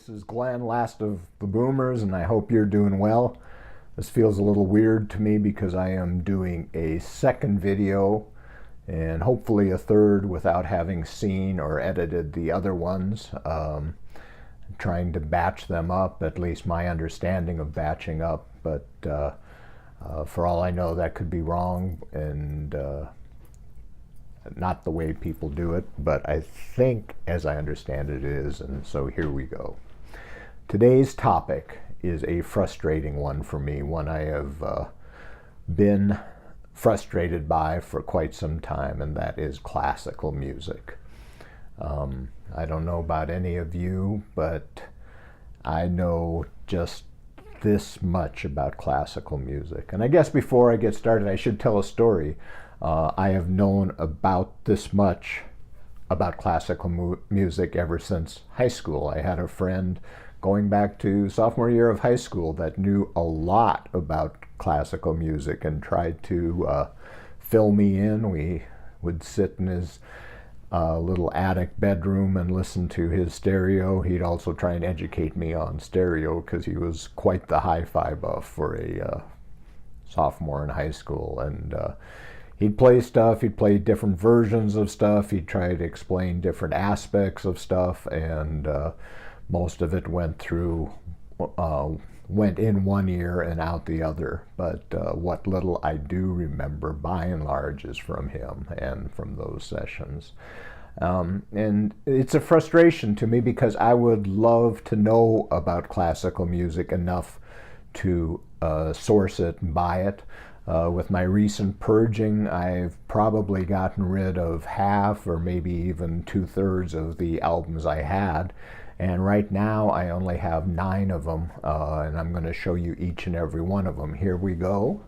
This is Glenn, last of the Boomers, and I hope you're doing well. This feels a little weird to me because I am doing a second video and hopefully a third without having seen or edited the other ones. Trying to batch them up, at least my understanding of batching up, but for all I know that could be wrong and not the way people do it, but I think, as I understand it, is, and so here we go. Today's topic is a frustrating one for me, one I have been frustrated by for quite some time, and that is classical music. I don't know about any of you, but I know just this much about classical music. And I guess before I get started, I should tell a story. I have known about this much about classical music ever since high school. I had a friend going back to sophomore year of high school that knew a lot about classical music and tried to fill me in. We would sit in his little attic bedroom and listen to his stereo. He'd also try and educate me on stereo because he was quite the hi-fi buff for a sophomore in high school. And he'd play stuff, he'd play different versions of stuff, he'd try to explain different aspects of stuff, and most of it went in one ear and out the other. But what little I do remember, by and large, is from him and from those sessions. And it's a frustration to me because I would love to know about classical music enough to source it and buy it. With my recent purging, I've probably gotten rid of half or maybe even 2/3 of the albums I had. And right now I only have 9 of them, and I'm going to show you each and every one of them. Here we go.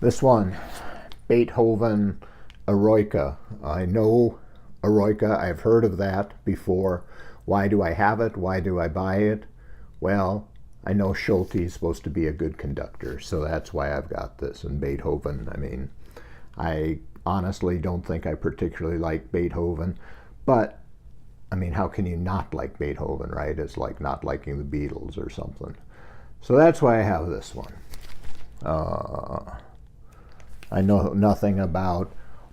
This one, Beethoven Eroica. I know Eroica, I've heard of that before. Why do I have it? Why do I buy it? Well, I know Schulte is supposed to be a good conductor, so that's why I've got this. And Beethoven, I mean, I honestly don't think I particularly like Beethoven, but I mean, how can you not like Beethoven, right? It's like not liking the Beatles or something. So that's why I have this one. I know nothing about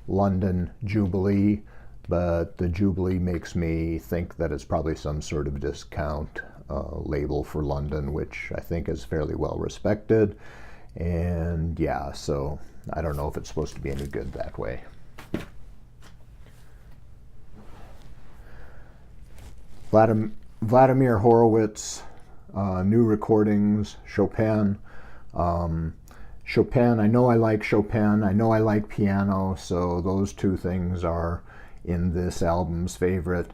London Jubilee, but the Jubilee makes me think that it's probably some sort of discount label for London, which I think is fairly well respected. And yeah, so I don't know if it's supposed to be any good that way. Vladimir Horowitz, new recordings, Chopin. Chopin, I know I like Chopin, I know I like piano, so those two things are in this album's favorite.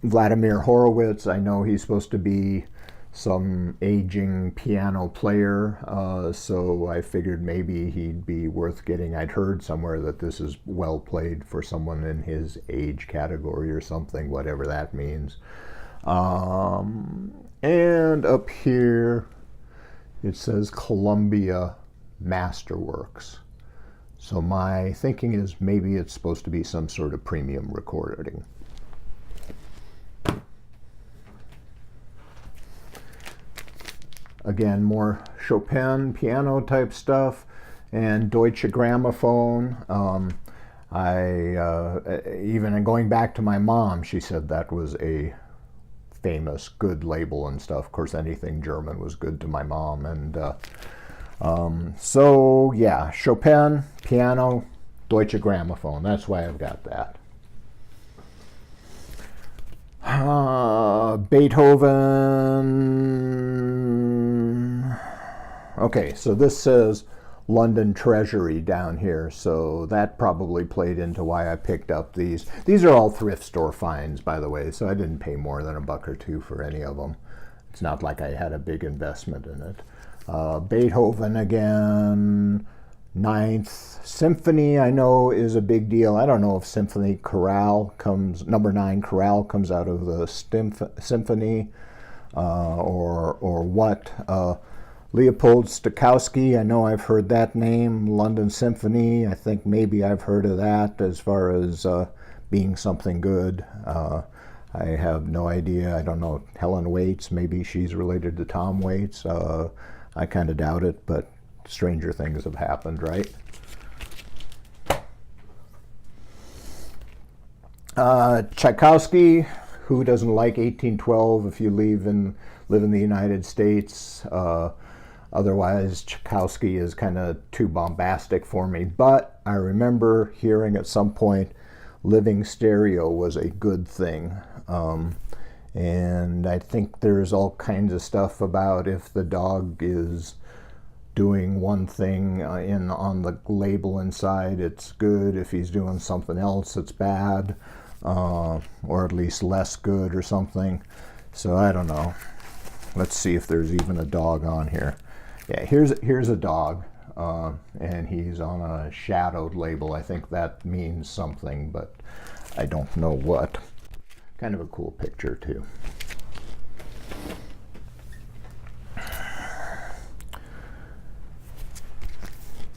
Vladimir Horowitz, I know he's supposed to be some aging piano player, so I figured maybe he'd be worth getting. I'd heard somewhere that this is well played for someone in his age category or something, whatever that means. And up here it says Columbia Masterworks. So my thinking is maybe it's supposed to be some sort of premium recording. Again, more Chopin piano type stuff and Deutsche Grammophon. Even going back to my mom, she said that was a famous, good label and stuff. Of course, anything German was good to my mom. And so, yeah, Chopin, piano, Deutsche Grammophon. That's why I've got that. Beethoven. Okay, so this says London Treasury down here, so that probably played into why I picked up these. These are all thrift store finds, by the way, so I didn't pay more than $1 or $2 for any of them. It's not like I had a big investment in it. Beethoven again. Ninth Symphony, I know, is a big deal. I don't know if Symphony Chorale comes, number 9 Chorale comes out of the Symphony or what. Leopold Stokowski, I know I've heard that name. London Symphony, I think maybe I've heard of that as far as being something good. I have no idea. I don't know. Helen Waits, maybe she's related to Tom Waits. I kind of doubt it, but stranger things have happened, right? Tchaikovsky, who doesn't like 1812 if you live in the United States? Otherwise, Tchaikovsky is kind of too bombastic for me. But I remember hearing at some point living stereo was a good thing. And I think there's all kinds of stuff about if the dog is doing one thing on the label inside, it's good. If he's doing something else, it's bad, or at least less good or something. So I don't know. Let's see if there's even a dog on here. Yeah, here's a dog, and he's on a shadowed label. I think that means something, but I don't know what. Kind of a cool picture too.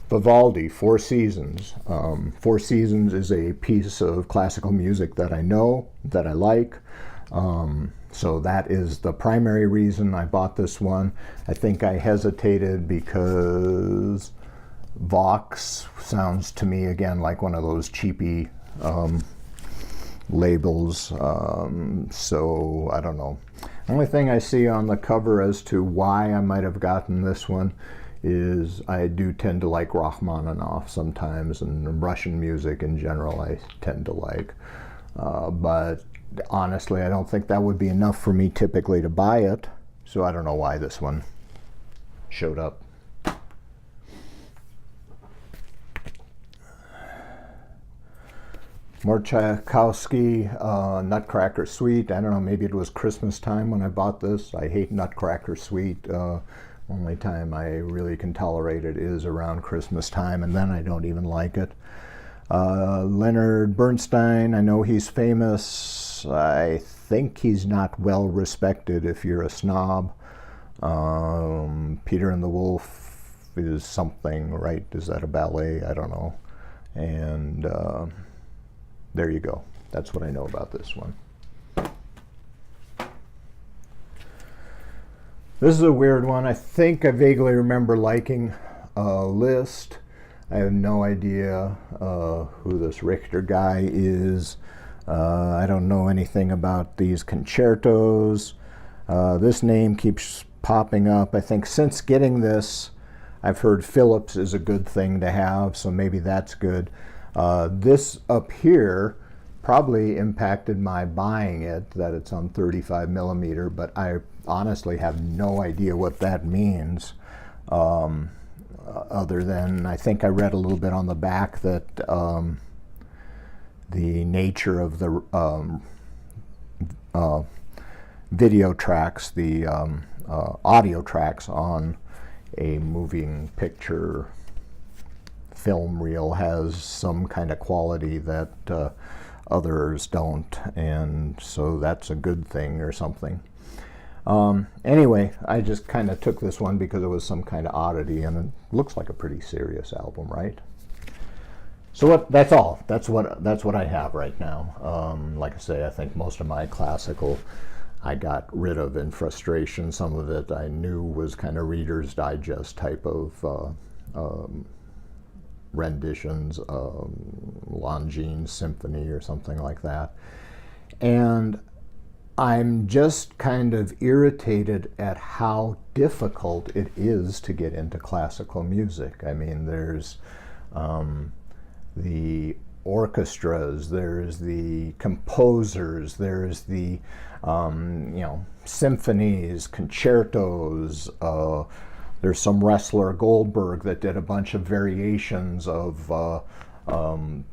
Vivaldi, Four Seasons. Four Seasons is a piece of classical music that I know, that I like. So that is the primary reason I bought this one. I think I hesitated because Vox sounds to me again like one of those cheapy labels. So I don't know. The only thing I see on the cover as to why I might have gotten this one is I do tend to like Rachmaninoff sometimes, and Russian music in general I tend to like. But honestly, I don't think that would be enough for me typically to buy it. So I don't know why this one showed up. More Tchaikovsky, Nutcracker Suite. I don't know, maybe it was Christmas time when I bought this. I hate Nutcracker Suite. Only time I really can tolerate it is around Christmas time, and then I don't even like it. Leonard Bernstein, I know he's famous. I think he's not well respected if you're a snob. Peter and the Wolf is something, right? Is that a ballet? I don't know. And there you go. That's what I know about this one. This is a weird one. I think I vaguely remember liking Liszt. I have no idea who this Richter guy is. I don't know anything about these concertos. This name keeps popping up. I think since getting this, I've heard Philips is a good thing to have, so maybe that's good. This up here probably impacted my buying it, that it's on 35 millimeter, but I honestly have no idea what that means, other than I think I read a little bit on the back that the nature of the video tracks, the audio tracks on a moving picture film reel has some kind of quality that others don't, and so that's a good thing or something. Anyway, I just kind of took this one because it was some kind of oddity, and it looks like a pretty serious album, right? So that's all. That's what I have right now. Like I say, I think most of my classical I got rid of in frustration. Some of it I knew was kind of Reader's Digest type of renditions, Longines Symphony or something like that. And I'm just kind of irritated at how difficult it is to get into classical music. I mean, there's the orchestras, there's the composers, there's the symphonies, concertos. There's some wrestler, Goldberg, that did a bunch of variations of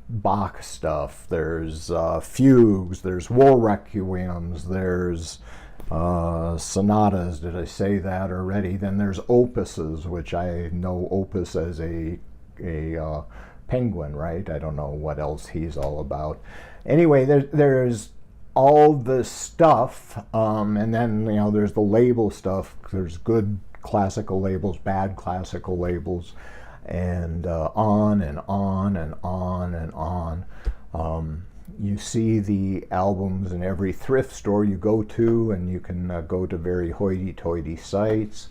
Bach stuff. There's fugues, there's war requiems, there's sonatas. Did I say that already? Then there's opuses, which I know opus as a penguin, right? I don't know what else he's all about. Anyway, there's all the stuff, and then there's the label stuff. There's good classical labels, bad classical labels, and on and on and on and on. You see the albums in every thrift store you go to, and you can go to very hoity-toity sites.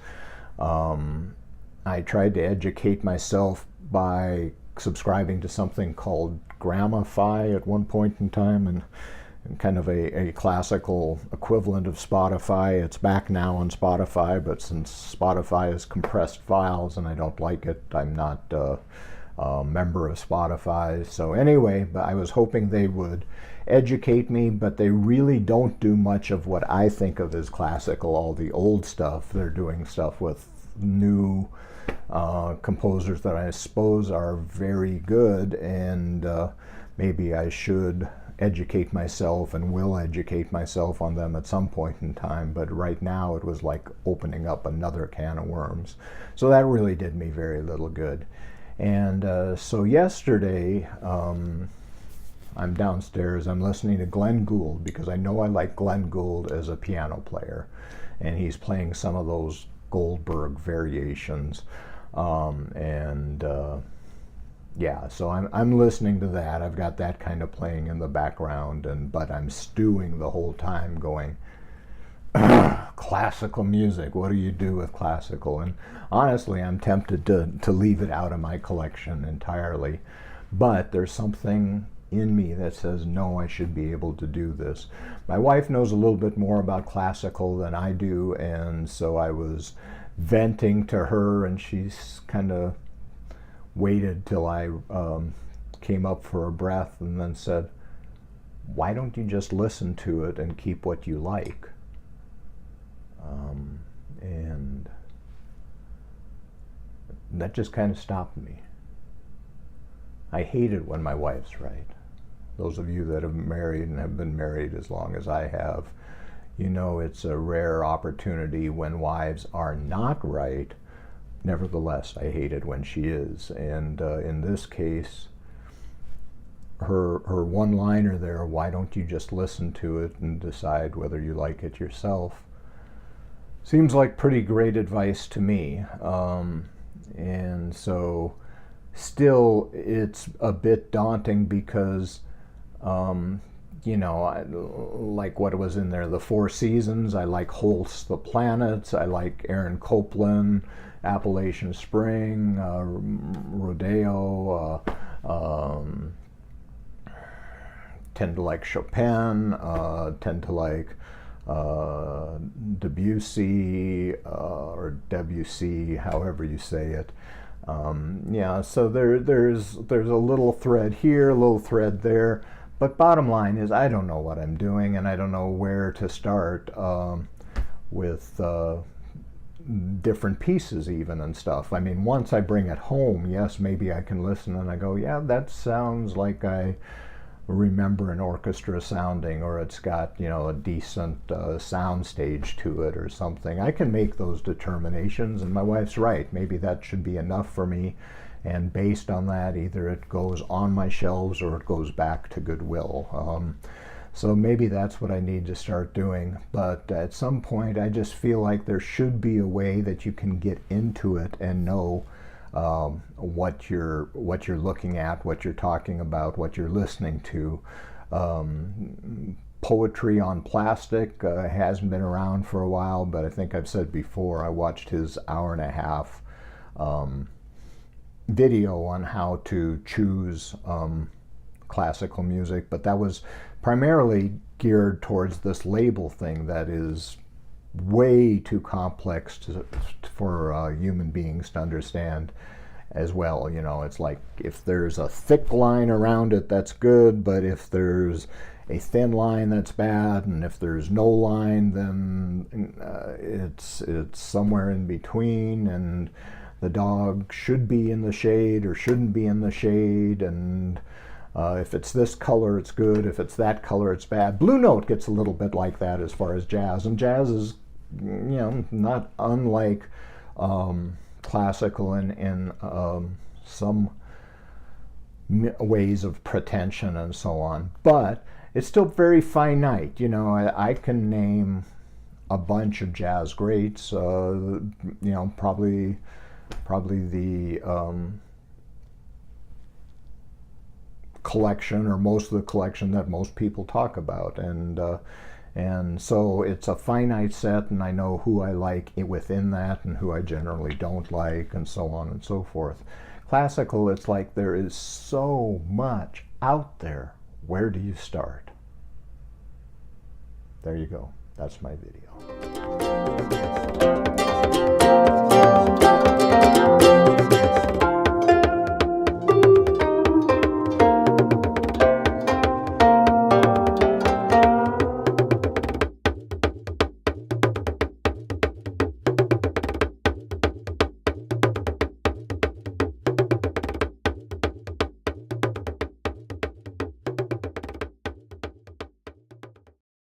I tried to educate myself by subscribing to something called Gramify at one point in time, and kind of a classical equivalent of Spotify. It's back now on Spotify, but since Spotify is compressed files and I don't like it, I'm not a member of Spotify. So anyway, but I was hoping they would educate me, but they really don't do much of what I think of as classical, all the old stuff. They're doing stuff with new composers that I suppose are very good, and maybe I should educate myself and will educate myself on them at some point in time, but right now it was like opening up another can of worms. So that really did me very little good. And so yesterday, I'm downstairs, I'm listening to Glenn Gould, because I know I like Glenn Gould as a piano player, and he's playing some of those Goldberg variations, yeah, so I'm listening to that. I've got that kind of playing in the background, but I'm stewing the whole time going, classical music, what do you do with classical? And honestly, I'm tempted to leave it out of my collection entirely, but there's something in me that says, no, I should be able to do this. My wife knows a little bit more about classical than I do, and so I was venting to her, and she's kind of waited till I came up for a breath and then said, why don't you just listen to it and keep what you like? And that just kind of stopped me. I hate it when my wife's right. Those of you that have married and have been married as long as I have, you know it's a rare opportunity when wives are not right. Nevertheless, I hate it when she is. And in this case, her one-liner there, why don't you just listen to it and decide whether you like it yourself, seems like pretty great advice to me. And so still it's a bit daunting because, you know, like what was in there, the Four Seasons, I like Holst the Planets, I like Aaron Copland, Appalachian Spring, Rodeo, tend to like Chopin, tend to like Debussy, or Debussy, however you say it. Yeah, so there's a little thread here, a little thread there, but bottom line is I don't know what I'm doing, and I don't know where to start with different pieces even and stuff. I mean, once I bring it home, yes, maybe I can listen and I go, yeah, that sounds like I remember an orchestra sounding, or it's got, you know, a decent sound stage to it or something. I can make those determinations, and my wife's right. Maybe that should be enough for me, and based on that, either it goes on my shelves or it goes back to Goodwill. So maybe that's what I need to start doing. But at some point, I just feel like there should be a way that you can get into it and know what you're looking at, what you're talking about, what you're listening to. Poetry on Plastic hasn't been around for a while, but I think I've said before, I watched his hour-and-a-half video on how to choose classical music, but that was primarily geared towards this label thing that is way too complex for human beings to understand as well. You know, it's like if there's a thick line around it, that's good, but if there's a thin line, that's bad, and if there's no line, then it's somewhere in between, and the dog should be in the shade or shouldn't be in the shade, and if it's this color, it's good. If it's that color, it's bad. Blue Note gets a little bit like that as far as jazz. And jazz is, you know, not unlike classical in some ways of pretension and so on. But it's still very finite. You know, I can name a bunch of jazz greats. You know, probably the collection, or most of the collection that most people talk about, and so it's a finite set, and I know who I like within that and who I generally don't like, and so on and so forth. Classical, it's like there is so much out there. Where do you start? There you go. That's my video.